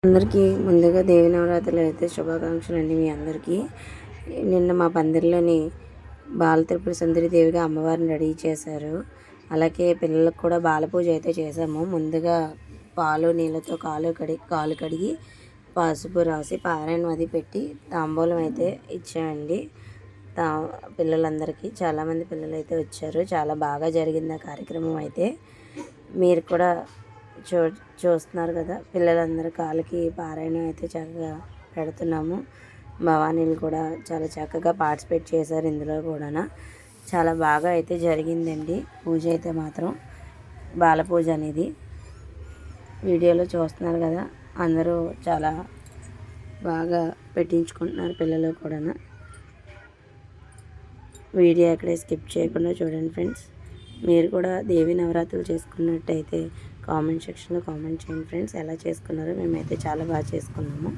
అందరికీ ముందుగా దేవి నవరాత్రులు అయితే శుభాకాంక్షలు అండి మీ అందరికీ. నిన్న మా పందిరిలోని బాల త్రిపుర సుందరి దేవిగా అమ్మవారిని రెడీ చేశారు. అలాగే పిల్లలకు కూడా బాల పూజ అయితే చేసాము. ముందుగా పాలు నీళ్ళతో కాలు కడిగి పసుపు రాసి పారాయణం అది పెట్టి తాంబూలం అయితే ఇచ్చామండి పిల్లలందరికీ. చాలామంది పిల్లలు అయితే వచ్చారు. చాలా బాగా జరిగింది ఆ కార్యక్రమం అయితే. మీరు కూడా చూస్తున్నారు కదా, పిల్లలందరూ కాళ్ళకి పారాయణం అయితే చక్కగా పెడుతున్నాము. భవానీలు కూడా చాలా చక్కగా పార్టిసిపేట్ చేశారు ఇందులో కూడా. చాలా బాగా అయితే జరిగిందండి పూజ అయితే మాత్రం. బాల పూజ అనేది వీడియోలో చూస్తున్నారు కదా, అందరూ చాలా బాగా పెట్టించుకుంటున్నారు పిల్లలు కూడా. వీడియో ఎక్కడే స్కిప్ చేయకుండా చూడండి ఫ్రెండ్స్. మీరు కూడా దేవి నవరాత్రులు చేసుకున్నట్టయితే కామెంట్ సెక్షన్లో కామెంట్ చేయండి ఫ్రెండ్స్. ఎలా చేసుకున్నారో మేమైతే చాలా బాగా చేసుకున్నాము.